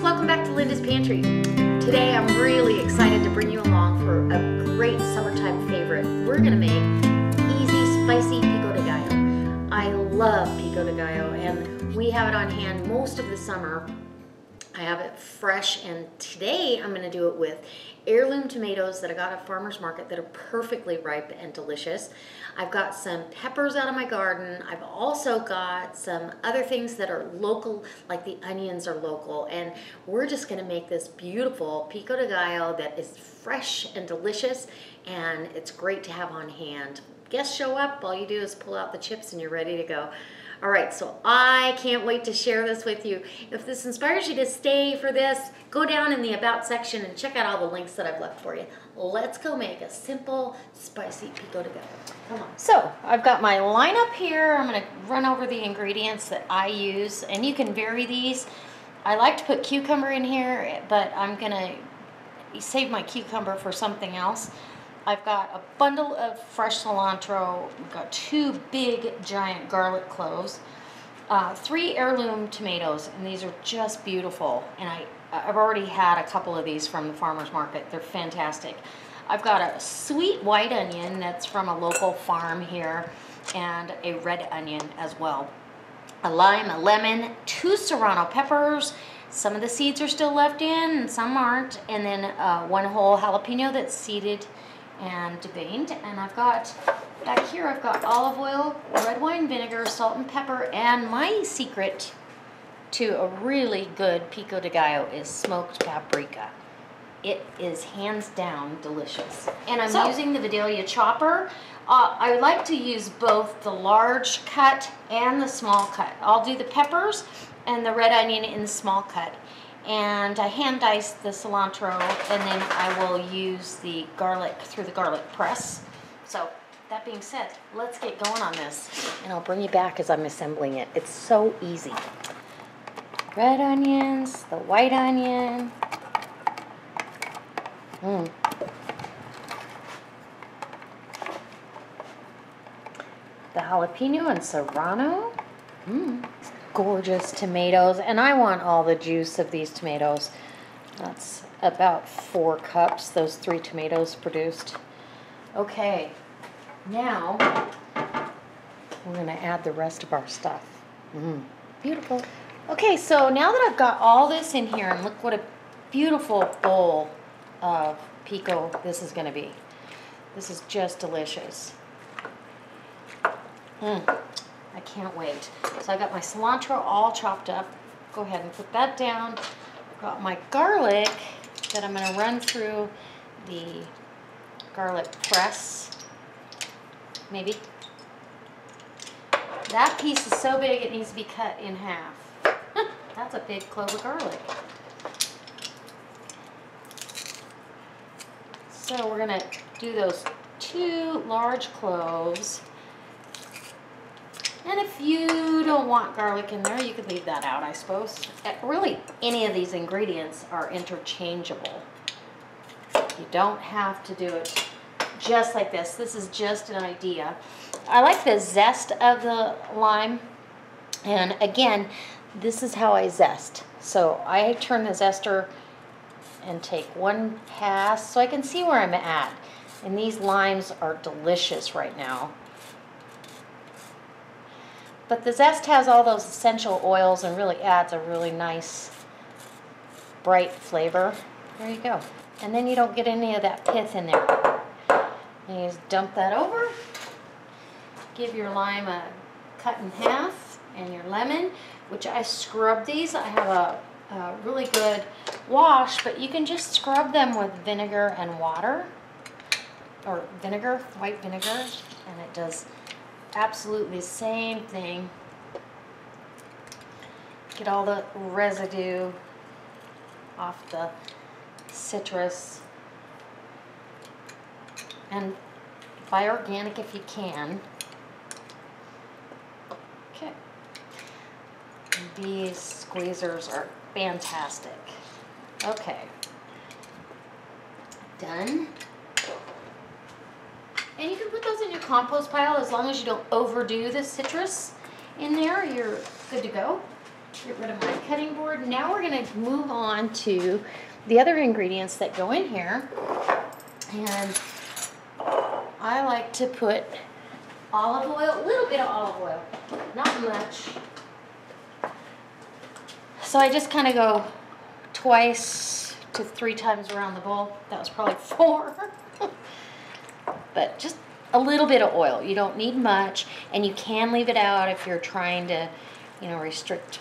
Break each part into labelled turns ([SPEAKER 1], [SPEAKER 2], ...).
[SPEAKER 1] welcome back to Linda's Pantry. Today I'm really excited to bring you along for a great summertime favorite. We're gonna make easy, spicy Pico De Gallo. I love Pico De Gallo and we have it on hand most of the summer. I have it fresh, and today I'm gonna do it with heirloom tomatoes that I got at farmer's market that are perfectly ripe and delicious. I've got some peppers out of my garden. I've also got some other things that are local, like the onions are local, and we're just gonna make this beautiful Pico De Gallo that is fresh and delicious, and it's great to have on hand. Guests show up, all you do is pull out the chips and you're ready to go. All right, so I can't wait to share this with you. If this inspires you to stay for this, go down in the About section and check out all the links that I've left for you. Let's go make a simple, spicy Pico De Gallo. Come on. So, I've got my lineup here. I'm gonna run over the ingredients that I use, and you can vary these. I like to put cucumber in here, but I'm gonna save my cucumber for something else. I've got a bundle of fresh cilantro. I've got 2 big giant garlic cloves, 3 heirloom tomatoes, and these are just beautiful. And I've already had a couple of these from the farmer's market. They're fantastic. I've got a sweet white onion that's from a local farm here, and a red onion as well. A lime, a lemon, 2 serrano peppers. Some of the seeds are still left in and some aren't. And then 1 whole jalapeno that's seeded and deveined. And I've got back here, I've got olive oil, red wine vinegar, salt and pepper, and my secret to a really good Pico De Gallo is smoked paprika. It is hands down delicious. And I'm using the Vidalia chopper. I like to use both the large cut and the small cut. I'll do the peppers and the red onion in the small cut. And I hand dice the cilantro, and then I will use the garlic through the garlic press. So that being said, let's get going on this. And I'll bring you back as I'm assembling it. It's so easy. Red onions, the white onion. The jalapeno and serrano. Gorgeous tomatoes, and I want all the juice of these tomatoes. That's about 4 cups those 3 tomatoes produced. Okay, now we're gonna add the rest of our stuff. Beautiful. Okay, so now that I've got all this in here, and look what a beautiful bowl of pico this is gonna be. This is just delicious. I can't wait. So I got my cilantro all chopped up. Go ahead and put that down. I've got my garlic that I'm going to run through the garlic press. Maybe. That piece is so big it needs to be cut in half. That's a big clove of garlic. So we're going to do those 2 large cloves. And if you don't want garlic in there, you could leave that out, I suppose. Really, any of these ingredients are interchangeable. You don't have to do it just like this. This is just an idea. I like the zest of the lime. And again, this is how I zest. So I turn the zester and take 1 pass so I can see where I'm at. And these limes are delicious right now. But the zest has all those essential oils and really adds a really nice, bright flavor. There you go. And then you don't get any of that pith in there. And you just dump that over. Give your lime a cut in half, and your lemon, which I scrub these. I have a really good wash, but you can just scrub them with vinegar and water, or vinegar, white vinegar, and it does absolutely the same thing. Get all the residue off the citrus. And buy organic if you can. Okay. These squeezers are fantastic. Okay. Done. And you can put those in your compost pile as long as you don't overdo the citrus in there. You're good to go. Get rid of my cutting board. Now we're going to move on to the other ingredients that go in here. And I like to put olive oil, a little bit of olive oil, not much. So I just kind of go twice to 3 times around the bowl. That was probably 4. But just a little bit of oil. You don't need much, and you can leave it out if you're trying to, you know, restrict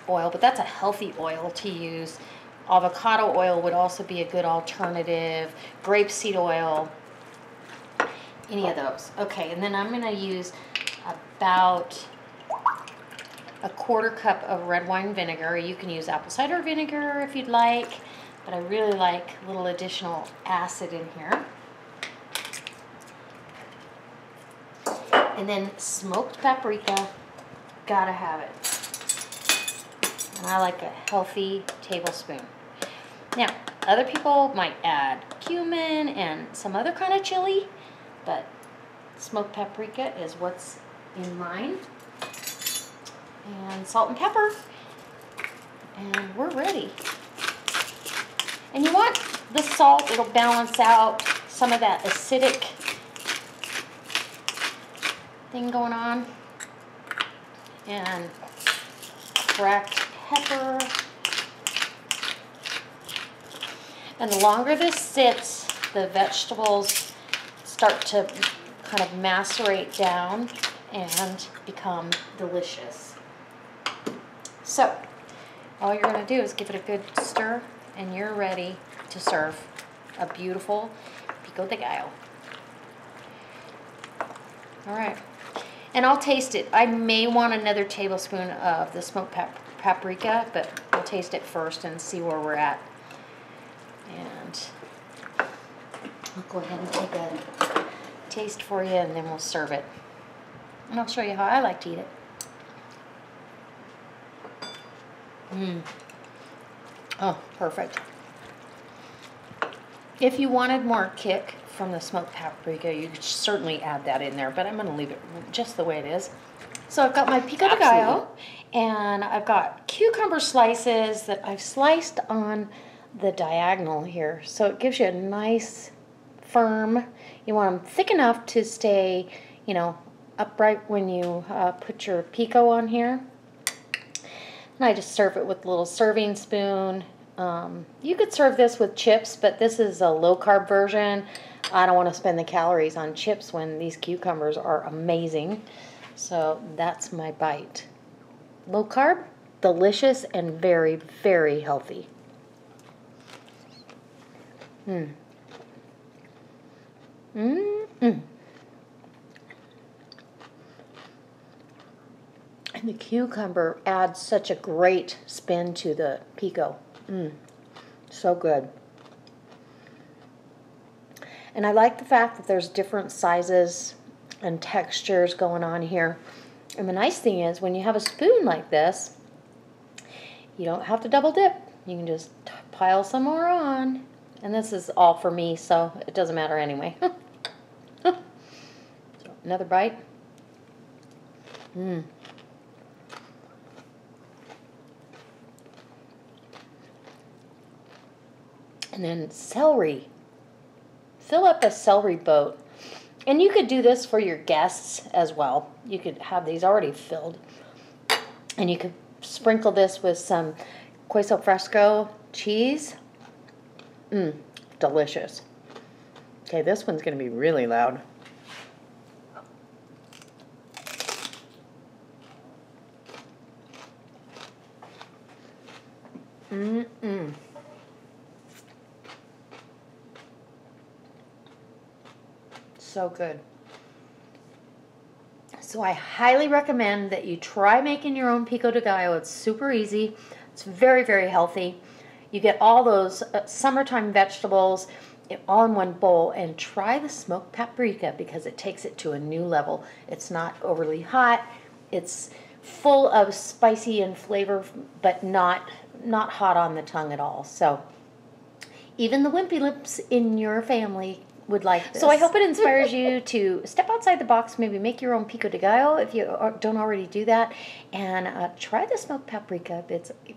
[SPEAKER 1] oil, but that's a healthy oil to use. Avocado oil would also be a good alternative. Grapeseed oil, any of those. Okay, and then I'm going to use about a 1/4 cup of red wine vinegar. You can use apple cider vinegar if you'd like, but I really like a little additional acid in here. And then smoked paprika, gotta have it. And I like a healthy tablespoon. Now, other people might add cumin and some other kind of chili, but smoked paprika is what's in mine. And salt and pepper. And we're ready. And you want the salt, it'll balance out some of that acidic thing going on. And cracked pepper. And the longer this sits, the vegetables start to kind of macerate down and become delicious. So, all you're going to do is give it a good stir, and you're ready to serve a beautiful Pico de Gallo. All right. And I'll taste it. I may want another tablespoon of the smoked paprika, but we'll taste it first and see where we're at. And I'll go ahead and take a taste for you, and then we'll serve it. And I'll show you how I like to eat it. Oh, perfect. If you wanted more kick from the smoked paprika, you could certainly add that in there, but I'm going to leave it just the way it is. So I've got my Pico de Gallo, and I've got cucumber slices that I've sliced on the diagonal here. So it gives you a nice, firm, you want them thick enough to stay, you know, upright when you put your pico on here. And I just serve it with a little serving spoon. You could serve this with chips, but this is a low-carb version. I don't want to spend the calories on chips when these cucumbers are amazing. So that's my bite. Low-carb, delicious, and very, very healthy. And the cucumber adds such a great spin to the pico. So good. And I like the fact that there's different sizes and textures going on here. And the nice thing is, when you have a spoon like this, you don't have to double dip. You can just pile some more on. And this is all for me, so it doesn't matter anyway. So, another bite. And then celery. Fill up a celery boat. And you could do this for your guests as well. You could have these already filled. And you could sprinkle this with some queso fresco cheese. Delicious. Okay, this one's going to be really loud. So good. So I highly recommend that you try making your own Pico de Gallo. It's super easy. It's very, very healthy. You get all those summertime vegetables all in one bowl, and try the smoked paprika because it takes it to a new level. It's not overly hot. It's full of spicy and flavor, but not hot on the tongue at all. So even the wimpy lips in your family would like this.
[SPEAKER 2] So I hope it inspires you to step outside the box, maybe make your own Pico De Gallo if you don't already do that, and try the smoked paprika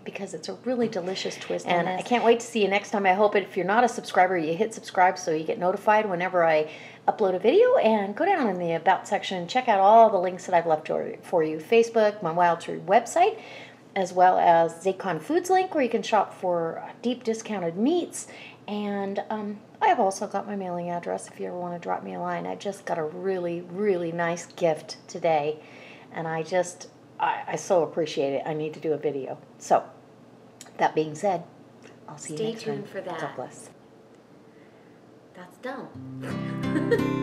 [SPEAKER 2] because it's a really delicious twist. And I can't wait to see you next time. I hope if you're not a subscriber, you hit subscribe so you get notified whenever I upload a video, and go down in the About section and check out all the links that I've left for you. Facebook, my Wild Tree website, as well as Zacon Foods link where you can shop for deep discounted meats. And I have also got my mailing address if you ever want to drop me a line. I just got a really, really nice gift today, and I so appreciate it. I need to do a video. So, that being said, I'll see you next time.
[SPEAKER 1] Stay tuned for that.
[SPEAKER 2] God bless.
[SPEAKER 1] That's done.